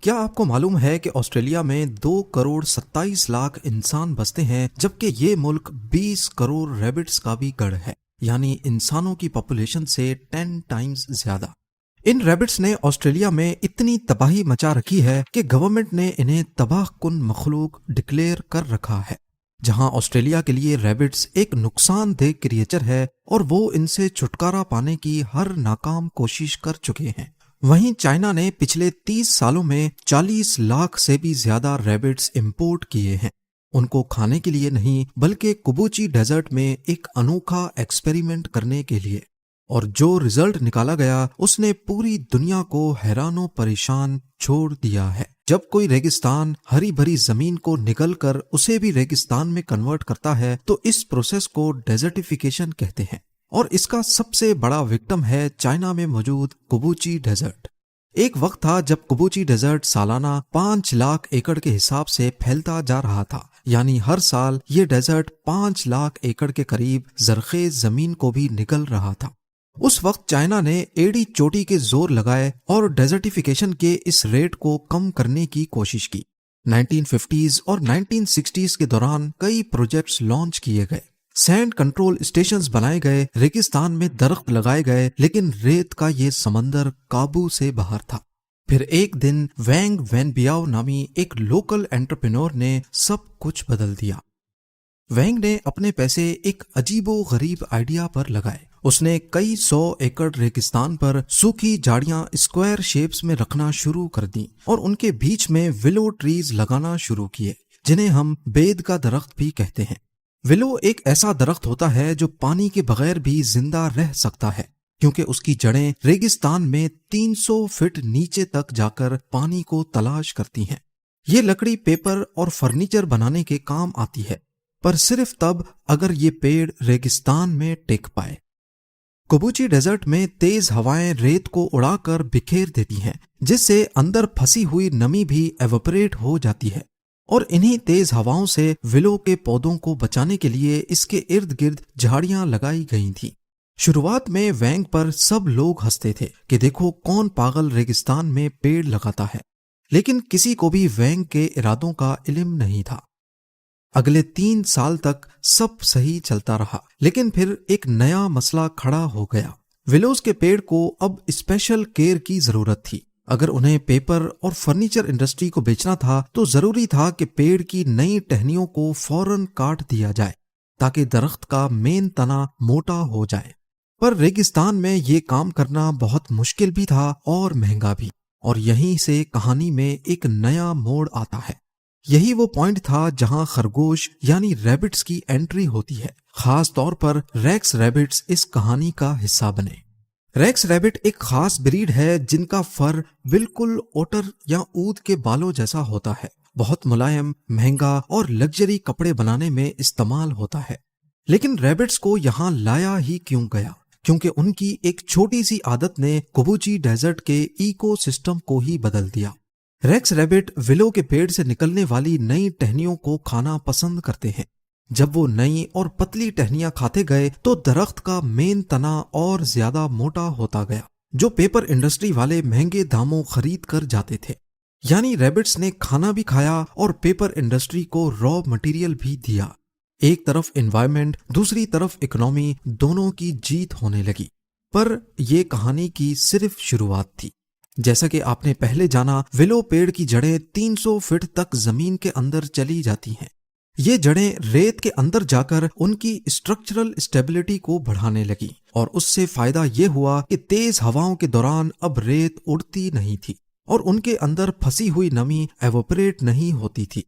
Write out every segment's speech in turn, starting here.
کیا آپ کو معلوم ہے کہ آسٹریلیا میں 2 کروڑ 27 لاکھ انسان بستے ہیں، جبکہ یہ ملک 20 کروڑ ریبٹس کا بھی گڑھ ہے، یعنی انسانوں کی پاپولیشن سے 10 ٹائمز زیادہ۔ ان ریبٹس نے آسٹریلیا میں اتنی تباہی مچا رکھی ہے کہ گورنمنٹ نے انہیں تباہ کن مخلوق ڈکلیئر کر رکھا ہے۔ جہاں آسٹریلیا کے لیے ریبٹس ایک نقصان دہ کریچر ہے اور وہ ان سے چھٹکارا پانے کی ہر ناکام کوشش کر چکے ہیں، وہیں چائنا نے پچھلے 30 سالوں میں 40 لاکھ سے بھی زیادہ ریبٹس امپورٹ کیے ہیں، ان کو کھانے کے لیے نہیں بلکہ کبوچی ڈیزرٹ میں ایک انوکھا ایکسپیریمنٹ کرنے کے لیے، اور جو رزلٹ نکالا گیا اس نے پوری دنیا کو حیران و پریشان چھوڑ دیا ہے۔ جب کوئی ریگستان ہری بھری زمین کو نگل کر اسے بھی ریگستان میں کنورٹ کرتا ہے تو اس پروسیس کو ڈیزرٹیفیکیشن کہتے ہیں، اور اس کا سب سے بڑا وکٹم ہے چائنا میں موجود کبوچی ڈیزرٹ۔ ایک وقت تھا جب کبوچی ڈیزرٹ سالانہ 5 لاکھ ایکڑ کے حساب سے پھیلتا جا رہا تھا، یعنی ہر سال یہ ڈیزرٹ 5 لاکھ ایکڑ کے قریب زرخیز زمین کو بھی نگل رہا تھا۔ اس وقت چائنا نے ایڑی چوٹی کے زور لگائے اور ڈیزرٹیفیکیشن کے اس ریٹ کو کم کرنے کی کوشش کی۔ 1950s اور 1960s کے دوران کئی پروجیکٹس لانچ کیے گئے، سینڈ کنٹرول اسٹیشنز بنائے گئے، ریگستان میں درخت لگائے گئے، لیکن ریت کا یہ سمندر قابو سے باہر تھا۔ پھر ایک دن وینگ وین بیاؤ نامی ایک لوکل انٹرپرینور نے سب کچھ بدل دیا۔ وینگ نے اپنے پیسے ایک عجیب و غریب آئیڈیا پر لگائے۔ اس نے کئی 100 ایکڑ ریگستان پر سوکھی جھاڑیاں اسکوائر شیپس میں رکھنا شروع کر دیں اور ان کے بیچ میں ولو ٹریز لگانا شروع کیے، جنہیں ہم بید کا درخت بھی کہتے ہیں۔ ولو ایک ایسا درخت ہوتا ہے جو پانی کے بغیر بھی زندہ رہ سکتا ہے، کیونکہ اس کی جڑیں ریگستان میں 300 فٹ نیچے تک جا کر پانی کو تلاش کرتی ہیں۔ یہ لکڑی پیپر اور فرنیچر بنانے کے کام آتی ہے، پر صرف تب اگر یہ پیڑ ریگستان میں ٹک پائے۔ کبوچی ڈیزرٹ میں تیز ہوائیں ریت کو اڑا کر بکھیر دیتی ہیں، جس سے اندر پھنسی ہوئی نمی بھی ایوپریٹ ہو جاتی ہے، اور انہی تیز ہواؤں سے ولو کے پودوں کو بچانے کے لیے اس کے ارد گرد جھاڑیاں لگائی گئی تھیں۔ شروعات میں وینگ پر سب لوگ ہنستے تھے کہ دیکھو کون پاگل ریگستان میں پیڑ لگاتا ہے، لیکن کسی کو بھی وینگ کے ارادوں کا علم نہیں تھا۔ اگلے 3 سال تک سب صحیح چلتا رہا، لیکن پھر ایک نیا مسئلہ کھڑا ہو گیا۔ ولوز کے پیڑ کو اب اسپیشل کیئر کی ضرورت تھی۔ اگر انہیں پیپر اور فرنیچر انڈسٹری کو بیچنا تھا تو ضروری تھا کہ پیڑ کی نئی ٹہنیوں کو فوراً کاٹ دیا جائے تاکہ درخت کا مین تنا موٹا ہو جائے۔ پر ریگستان میں یہ کام کرنا بہت مشکل بھی تھا اور مہنگا بھی، اور یہیں سے کہانی میں ایک نیا موڑ آتا ہے۔ یہی وہ پوائنٹ تھا جہاں خرگوش یعنی ریبٹس کی انٹری ہوتی ہے۔ خاص طور پر ریکس ریبٹس اس کہانی کا حصہ بنے۔ ریکس ریبٹ ایک خاص بریڈ ہے جن کا فر بالکل اوٹر یا اود کے بالوں جیسا ہوتا ہے، بہت ملائم، مہنگا اور لگژری کپڑے بنانے میں استعمال ہوتا ہے۔ لیکن ریبٹس کو یہاں لایا ہی کیوں گیا؟ کیونکہ ان کی ایک چھوٹی سی عادت نے کبوچی ڈیزرٹ کے ایکو سسٹم کو ہی بدل دیا۔ ریکس ریبٹ ولو کے پیڑ سے نکلنے والی نئی ٹہنیوں کو کھانا پسند کرتے ہیں۔ جب وہ نئی اور پتلی ٹہنیاں کھاتے گئے تو درخت کا مین تنا اور زیادہ موٹا ہوتا گیا، جو پیپر انڈسٹری والے مہنگے داموں خرید کر جاتے تھے۔ یعنی ریبٹس نے کھانا بھی کھایا اور پیپر انڈسٹری کو را مٹیریل بھی دیا۔ ایک طرف انوائرمنٹ، دوسری طرف اکنامی، دونوں کی جیت ہونے لگی۔ پر یہ کہانی کی صرف شروعات تھی۔ جیسا کہ آپ نے پہلے جانا، ولو پیڑ کی جڑیں 300 فٹ تک زمین کے اندر چلی جاتی ہیں۔ یہ جڑیں ریت کے اندر جا کر ان کی اسٹرکچرل اسٹیبلٹی کو بڑھانے لگی، اور اس سے فائدہ یہ ہوا کہ تیز ہواؤں کے دوران اب ریت اڑتی نہیں تھی اور ان کے اندر پھنسی ہوئی نمی ایوپریٹ نہیں ہوتی تھی۔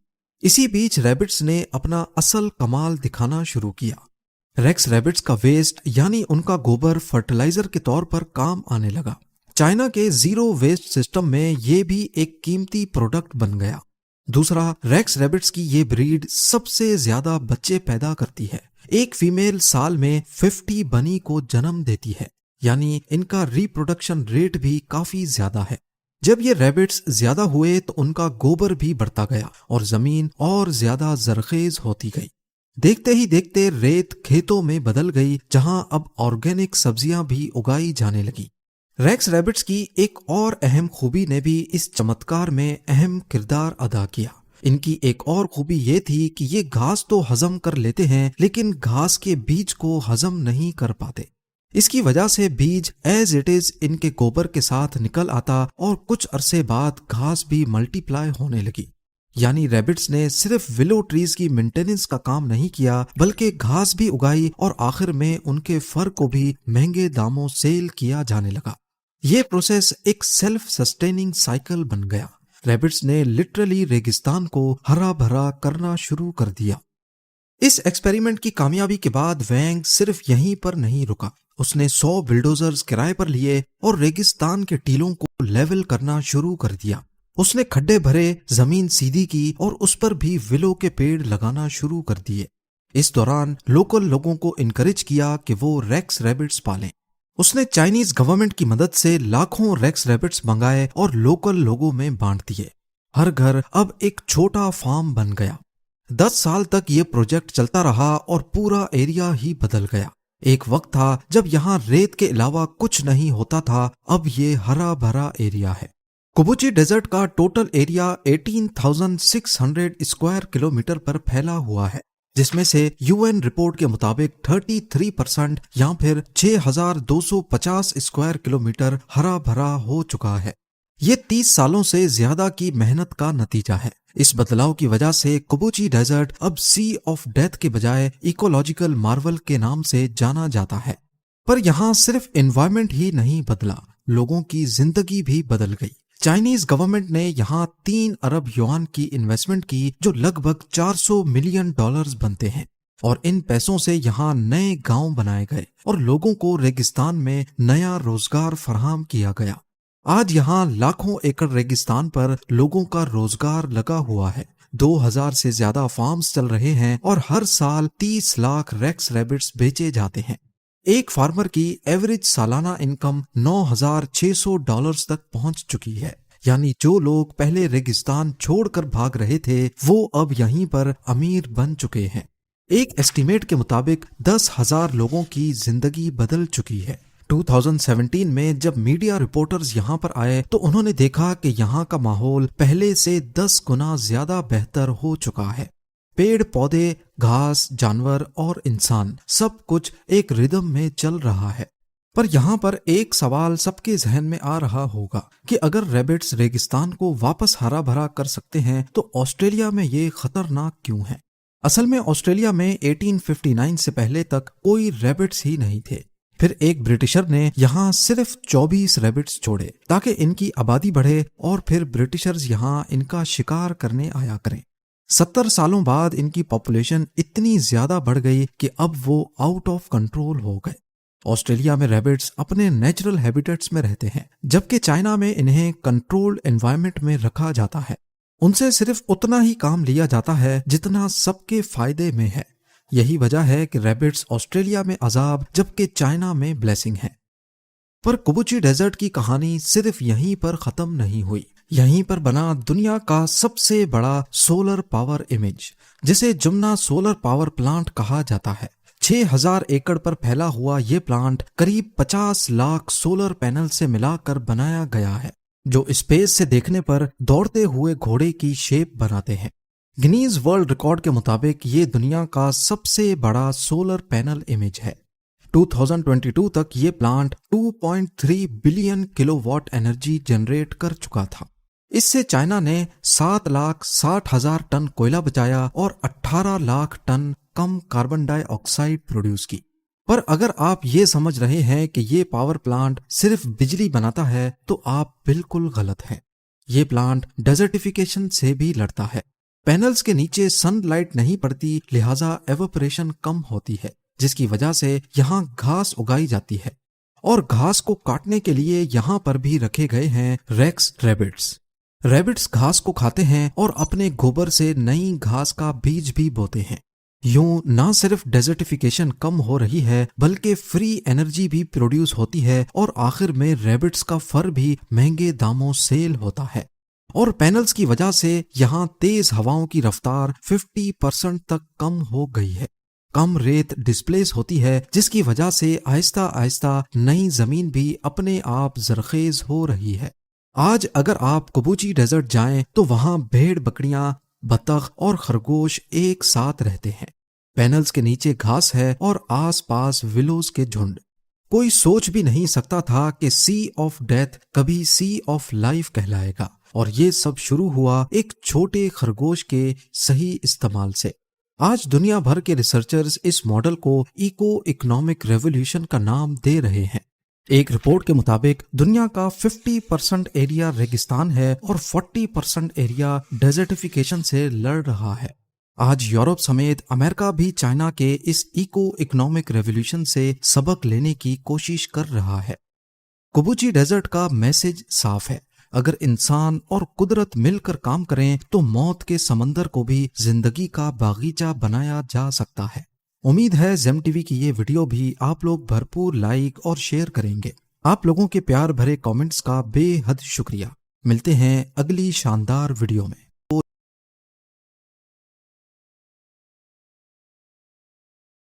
اسی بیچ ریبٹس نے اپنا اصل کمال دکھانا شروع کیا۔ ریکس ریبٹس کا ویسٹ یعنی ان کا گوبر فرٹیلائزر کے طور پر کام آنے لگا۔ چائنا کے زیرو ویسٹ سسٹم میں یہ بھی ایک قیمتی پروڈکٹ بن گیا۔ دوسرا، ریکس ریبٹس کی یہ بریڈ سب سے زیادہ بچے پیدا کرتی ہے۔ ایک فیمیل سال میں 50 بنی کو جنم دیتی ہے، یعنی ان کا ریپروڈکشن ریٹ بھی کافی زیادہ ہے۔ جب یہ ریبٹس زیادہ ہوئے تو ان کا گوبر بھی بڑھتا گیا اور زمین اور زیادہ زرخیز ہوتی گئی۔ دیکھتے ہی دیکھتے ریت کھیتوں میں بدل گئی، جہاں اب آرگینک سبزیاں بھی اگائی جانے لگی۔ ریکس ریبٹس کی ایک اور اہم خوبی نے بھی اس چمتکار میں اہم کردار ادا کیا۔ ان کی ایک اور خوبی یہ تھی کہ یہ گھاس تو ہضم کر لیتے ہیں لیکن گھاس کے بیج کو ہضم نہیں کر پاتے۔ اس کی وجہ سے بیج ایز اٹ از ان کے گوبر کے ساتھ نکل آتا اور کچھ عرصے بعد گھاس بھی ملٹی پلائی ہونے لگی۔ یعنی ریبٹس نے صرف ولو ٹریز کی مینٹیننس کا کام نہیں کیا بلکہ گھاس بھی اگائی اور آخر میں ان کے فر کو بھی مہنگے داموں سیل کیا جانے لگا۔ یہ پروسیس ایک سیلف سسٹیننگ سائیکل بن گیا۔ ریبٹس نے لٹرلی ریگستان کو ہرا بھرا کرنا شروع کر دیا۔ اس ایکسپیریمنٹ کی کامیابی کے بعد وینگ صرف یہیں پر نہیں رکا۔ اس نے 100 بلڈوزرز کرائے پر لیے اور ریگستان کے ٹیلوں کو لیول کرنا شروع کر دیا۔ اس نے کھڈے بھرے، زمین سیدھی کی اور اس پر بھی ولو کے پیڑ لگانا شروع کر دیے۔ اس دوران لوکل لوگوں کو انکریج کیا کہ وہ ریکس ریبٹس پالیں۔ اس نے چائنیز گورنمنٹ کی مدد سے لاکھوں ریکس ریبٹس منگائے اور لوکل لوگوں میں بانٹ دیے۔ ہر گھر اب ایک چھوٹا فارم بن گیا۔ 10 سال تک یہ پروجیکٹ چلتا رہا اور پورا ایریا ہی بدل گیا۔ ایک وقت تھا جب یہاں ریت کے علاوہ کچھ نہیں ہوتا تھا، اب یہ ہرا بھرا ایریا ہے۔ کوبوچی ڈیزرٹ کا ٹوٹل ایریا 18,600 اسکوائر کلومیٹر پر پھیلا ہوا ہے، جس میں سے UN رپورٹ کے مطابق 33% یا پھر 6,250 اسکوائر کلومیٹر ہرا بھرا ہو چکا ہے۔ یہ 30 سالوں سے زیادہ کی محنت کا نتیجہ ہے۔ اس بدلاؤ کی وجہ سے کوبوچی ڈیزرٹ اب سی آف ڈیتھ کے بجائے ایکولوجیکل مارول کے نام سے جانا جاتا ہے۔ پر یہاں صرف انوائرمنٹ ہی نہیں بدلا، لوگوں کی زندگی بھی بدل گئی۔ چائنیز گورنمنٹ نے یہاں 3 ارب یوان کی انویسٹمنٹ کی، جو لگ بھگ $400 ملین بنتے ہیں، اور ان پیسوں سے یہاں نئے گاؤں بنائے گئے اور لوگوں کو ریگستان میں نیا روزگار فراہم کیا گیا۔ آج یہاں لاکھوں ایکڑ ریگستان پر لوگوں کا روزگار لگا ہوا ہے۔ 2000 سے زیادہ فارمز چل رہے ہیں اور ہر سال 30 لاکھ ریکس ریبٹس بیچے جاتے ہیں۔ ایک فارمر کی ایوریج سالانہ انکم $9,600 تک پہنچ چکی ہے۔ یعنی جو لوگ پہلے ریگستان چھوڑ کر بھاگ رہے تھے وہ اب یہیں پر امیر بن چکے ہیں۔ ایک ایسٹیمیٹ کے مطابق 10,000 لوگوں کی زندگی بدل چکی ہے۔ 2017 میں جب میڈیا رپورٹرز یہاں پر آئے تو انہوں نے دیکھا کہ یہاں کا ماحول پہلے سے 10 گنا زیادہ بہتر ہو چکا ہے۔ پیڑ پودے، گھاس، جانور اور انسان، سب کچھ ایک ردم میں چل رہا ہے۔ پر یہاں پر ایک سوال سب کے ذہن میں آ رہا ہوگا کہ اگر ریبٹس ریگستان کو واپس ہرا بھرا کر سکتے ہیں تو آسٹریلیا میں یہ خطرناک کیوں ہے؟ اصل میں آسٹریلیا میں 1859 سے پہلے تک کوئی ریبٹس ہی نہیں تھے۔ پھر ایک برٹشر نے یہاں صرف 24 ریبٹس چھوڑے تاکہ ان کی آبادی بڑھے اور پھر برٹشرز یہاں ان کا شکار کرنے آیا کریں۔ 70 سالوں بعد ان کی پاپولیشن اتنی زیادہ بڑھ گئی کہ اب وہ آؤٹ آف کنٹرول ہو گئے۔ آسٹریلیا میں ریبٹس اپنے نیچرل ہیبیٹیٹس میں رہتے ہیں، جبکہ چائنا میں انہیں کنٹرولڈ انوائرمنٹ میں رکھا جاتا ہے۔ ان سے صرف اتنا ہی کام لیا جاتا ہے جتنا سب کے فائدے میں ہے۔ یہی وجہ ہے کہ ریبٹس آسٹریلیا میں عذاب جبکہ چائنا میں بلیسنگ ہے۔ پر کوبوچی ڈیزرٹ کی کہانی صرف یہیں پر ختم نہیں ہوئی۔ یہیں پر بنا دنیا کا سب سے بڑا سولر پاور امیج، جسے جمنا سولر پاور پلانٹ کہا جاتا ہے۔ 6,000 ایکڑ پر پھیلا ہوا یہ پلانٹ قریب 50 لاکھ سولر پینل سے ملا کر بنایا گیا ہے، جو اسپیس سے دیکھنے پر دوڑتے ہوئے گھوڑے کی شیپ بناتے ہیں۔ گنیز ورلڈ ریکارڈ کے مطابق یہ دنیا کا سب سے بڑا سولر پینل امیج ہے۔ 2022 تک یہ plant 2.3 billion kilowatt energy generate کر چکا تھا۔ اس سے چائنا نے 7,60,000 ٹن کوئلہ بچایا اور 18 لاکھ ٹن کم کاربن ڈائی آکسائیڈ پروڈیوس کی۔ پر اگر آپ یہ سمجھ رہے ہیں کہ یہ پاور پلانٹ صرف بجلی بناتا ہے تو آپ بالکل غلط ہیں۔ یہ پلانٹ ڈیزرٹیفیکیشن سے بھی لڑتا ہے۔ پینلز کے نیچے سن لائٹ نہیں پڑتی، لہٰذا ایوپریشن کم ہوتی ہے، جس کی وجہ سے یہاں گھاس اگائی جاتی ہے، اور گھاس کو کاٹنے کے لیے یہاں پر بھی رکھے گئے ہیں ریکس ریبٹس۔ ریبٹس گھاس کو کھاتے ہیں اور اپنے گوبر سے نئی گھاس کا بیج بھی بوتے ہیں۔ یوں نہ صرف ڈیزرٹیفیکیشن کم ہو رہی ہے بلکہ فری انرجی بھی پروڈیوس ہوتی ہے، اور آخر میں ریبٹس کا فر بھی مہنگے داموں سیل ہوتا ہے۔ اور پینلز کی وجہ سے یہاں تیز ہواؤں کی رفتار 50% تک کم ہو گئی ہے۔ کم ریت ڈسپلیس ہوتی ہے، جس کی وجہ سے آہستہ آہستہ نئی زمین بھی اپنے آپ زرخیز ہو رہی ہے۔ آج اگر آپ کبوچی ڈیزرٹ جائیں تو وہاں بھیڑ بکریاں، بطخ اور خرگوش ایک ساتھ رہتے ہیں۔ پینلز کے نیچے گھاس ہے اور آس پاس ولوز کے جھنڈ۔ کوئی سوچ بھی نہیں سکتا تھا کہ سی آف ڈیتھ کبھی سی آف لائف کہلائے گا، اور یہ سب شروع ہوا ایک چھوٹے خرگوش کے صحیح استعمال سے۔ آج دنیا بھر کے ریسرچرز اس ماڈل کو ایکو اکنامک ریولیوشن کا نام دے رہے ہیں۔ ایک رپورٹ کے مطابق دنیا کا 50% ایریا ریگستان ہے اور 40% ایریا ڈیزرٹیفیکیشن سے لڑ رہا ہے۔ آج یورپ سمیت امریکہ بھی چائنا کے اس ایکو اکنامک ریولیوشن سے سبق لینے کی کوشش کر رہا ہے۔ کبوچی ڈیزرٹ کا میسج صاف ہے، اگر انسان اور قدرت مل کر کام کریں تو موت کے سمندر کو بھی زندگی کا باغیچہ بنایا جا سکتا ہے۔ امید ہے زیم ٹی وی کی یہ ویڈیو بھی آپ لوگ بھرپور لائک اور شیئر کریں گے۔ آپ لوگوں کے پیار بھرے کامنٹس کا بے حد شکریہ۔ ملتے ہیں اگلی شاندار ویڈیو میں۔